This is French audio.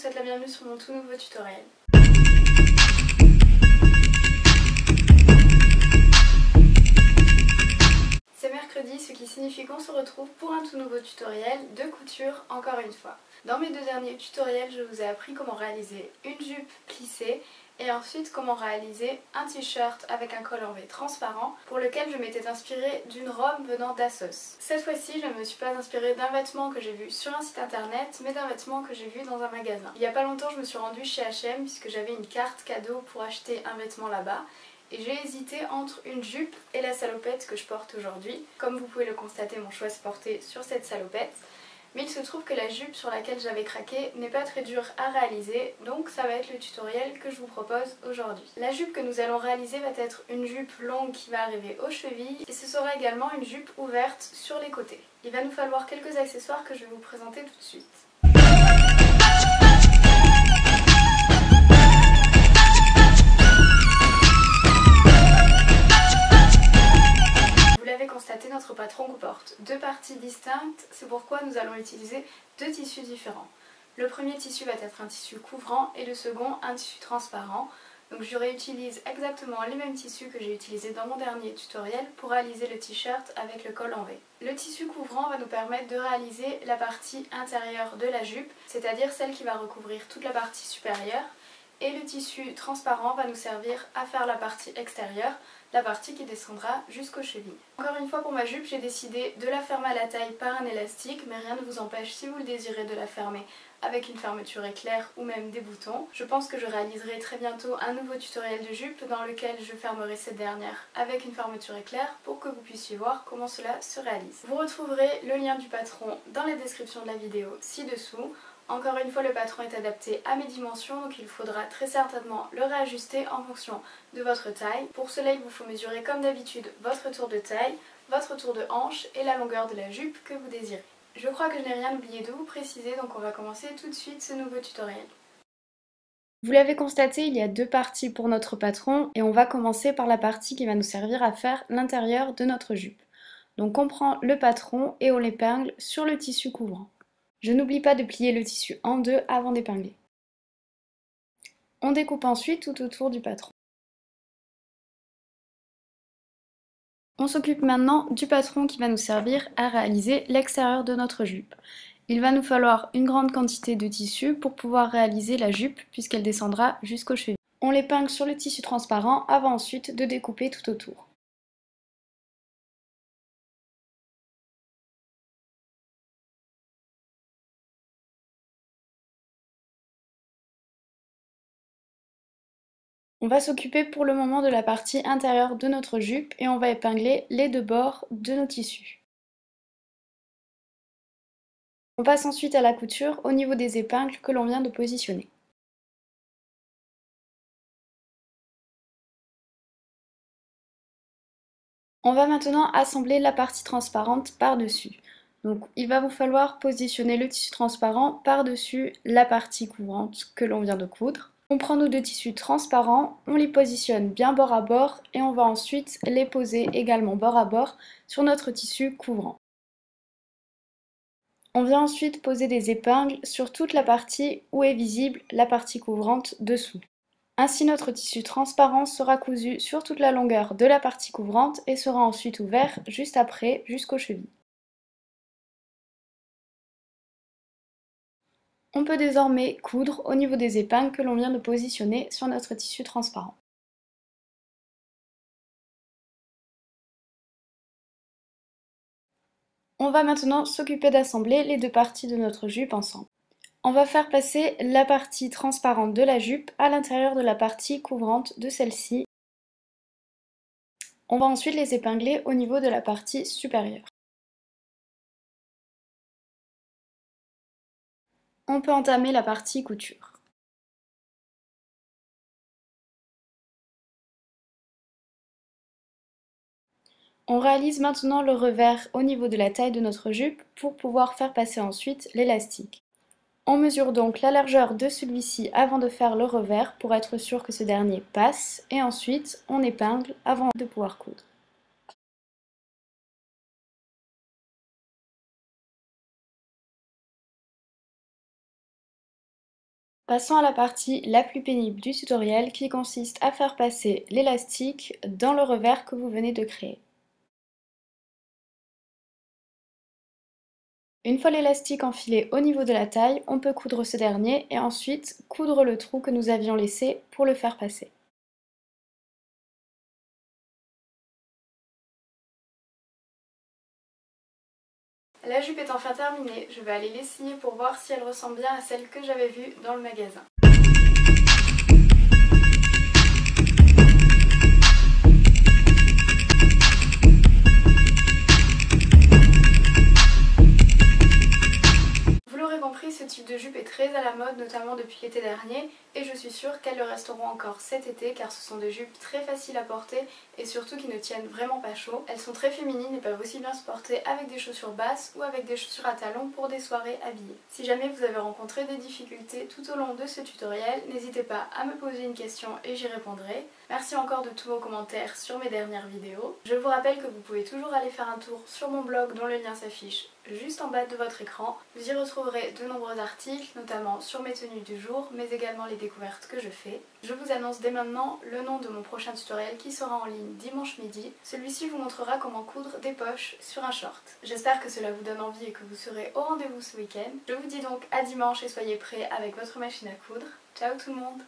souhaite la bienvenue sur mon tout nouveau tutoriel. C'est mercredi, ce qui signifie qu'on se retrouve pour un tout nouveau tutoriel de couture encore une fois. Dans mes deux derniers tutoriels, je vous ai appris comment réaliser une jupe plissée et ensuite comment réaliser un t-shirt avec un col en V transparent pour lequel je m'étais inspirée d'une robe venant d'Assos. Cette fois-ci, je ne me suis pas inspirée d'un vêtement que j'ai vu sur un site internet, mais d'un vêtement que j'ai vu dans un magasin. Il n'y a pas longtemps, je me suis rendue chez H&M puisque j'avais une carte cadeau pour acheter un vêtement là-bas. Et j'ai hésité entre une jupe et la salopette que je porte aujourd'hui. Comme vous pouvez le constater, mon choix s'est porté sur cette salopette. Mais il se trouve que la jupe sur laquelle j'avais craqué n'est pas très dure à réaliser, donc ça va être le tutoriel que je vous propose aujourd'hui. La jupe que nous allons réaliser va être une jupe longue qui va arriver aux chevilles et ce sera également une jupe ouverte sur les côtés. Il va nous falloir quelques accessoires que je vais vous présenter tout de suite. Constater, notre patron comporte deux parties distinctes, c'est pourquoi nous allons utiliser deux tissus différents. Le premier tissu va être un tissu couvrant et le second un tissu transparent. Donc je réutilise exactement les mêmes tissus que j'ai utilisés dans mon dernier tutoriel pour réaliser le t-shirt avec le col en V. Le tissu couvrant va nous permettre de réaliser la partie intérieure de la jupe, c'est-à-dire celle qui va recouvrir toute la partie supérieure. Et le tissu transparent va nous servir à faire la partie extérieure, la partie qui descendra jusqu'aux chevilles. Encore une fois, pour ma jupe, j'ai décidé de la fermer à la taille par un élastique, mais rien ne vous empêche, si vous le désirez, de la fermer avec une fermeture éclair ou même des boutons. Je pense que je réaliserai très bientôt un nouveau tutoriel de jupe dans lequel je fermerai cette dernière avec une fermeture éclair pour que vous puissiez voir comment cela se réalise. Vous retrouverez le lien du patron dans la description de la vidéo ci-dessous. Encore une fois, le patron est adapté à mes dimensions, donc il faudra très certainement le réajuster en fonction de votre taille. Pour cela, il vous faut mesurer comme d'habitude votre tour de taille, votre tour de hanche et la longueur de la jupe que vous désirez. Je crois que je n'ai rien oublié de vous préciser, donc on va commencer tout de suite ce nouveau tutoriel. Vous l'avez constaté, il y a deux parties pour notre patron et on va commencer par la partie qui va nous servir à faire l'intérieur de notre jupe. Donc on prend le patron et on l'épingle sur le tissu couvrant. Je n'oublie pas de plier le tissu en deux avant d'épingler. On découpe ensuite tout autour du patron. On s'occupe maintenant du patron qui va nous servir à réaliser l'extérieur de notre jupe. Il va nous falloir une grande quantité de tissu pour pouvoir réaliser la jupe puisqu'elle descendra jusqu'aux chevilles. On l'épingle sur le tissu transparent avant ensuite de découper tout autour. On va s'occuper pour le moment de la partie intérieure de notre jupe et on va épingler les deux bords de nos tissus. On passe ensuite à la couture au niveau des épingles que l'on vient de positionner. On va maintenant assembler la partie transparente par-dessus. Donc il va vous falloir positionner le tissu transparent par-dessus la partie couvrante que l'on vient de coudre. On prend nos deux tissus transparents, on les positionne bien bord à bord et on va ensuite les poser également bord à bord sur notre tissu couvrant. On vient ensuite poser des épingles sur toute la partie où est visible la partie couvrante dessous. Ainsi notre tissu transparent sera cousu sur toute la longueur de la partie couvrante et sera ensuite ouvert juste après jusqu'aux chevilles. On peut désormais coudre au niveau des épingles que l'on vient de positionner sur notre tissu transparent. On va maintenant s'occuper d'assembler les deux parties de notre jupe ensemble. On va faire passer la partie transparente de la jupe à l'intérieur de la partie couvrante de celle-ci. On va ensuite les épingler au niveau de la partie supérieure. On peut entamer la partie couture. On réalise maintenant le revers au niveau de la taille de notre jupe pour pouvoir faire passer ensuite l'élastique. On mesure donc la largeur de celui-ci avant de faire le revers pour être sûr que ce dernier passe et ensuite on épingle avant de pouvoir coudre. passons à la partie la plus pénible du tutoriel qui consiste à faire passer l'élastique dans le revers que vous venez de créer. Une fois l'élastique enfilé au niveau de la taille, on peut coudre ce dernier et ensuite coudre le trou que nous avions laissé pour le faire passer. La jupe est enfin terminée, je vais aller l'essayer pour voir si elle ressemble bien à celle que j'avais vue dans le magasin. Vous l'aurez compris, ce type de jupe est très à la mode, notamment depuis l'été dernier, et je suis sûre qu'elles le resteront encore cet été car ce sont des jupes très faciles à porter et surtout qui ne tiennent vraiment pas chaud. Elles sont très féminines et peuvent aussi bien se porter avec des chaussures basses ou avec des chaussures à talons pour des soirées habillées. Si jamais vous avez rencontré des difficultés tout au long de ce tutoriel, n'hésitez pas à me poser une question et j'y répondrai. Merci encore de tous vos commentaires sur mes dernières vidéos. Je vous rappelle que vous pouvez toujours aller faire un tour sur mon blog dont le lien s'affiche juste en bas de votre écran. Vous y retrouverez de nombreux articles, notamment sur mes tenues du jour, mais également les découvertes que je fais. Je vous annonce dès maintenant le nom de mon prochain tutoriel qui sera en ligne dimanche midi. Celui-ci vous montrera comment coudre des poches sur un short. J'espère que cela vous donne envie et que vous serez au rendez-vous ce week-end. Je vous dis donc à dimanche et soyez prêts avec votre machine à coudre. Ciao tout le monde!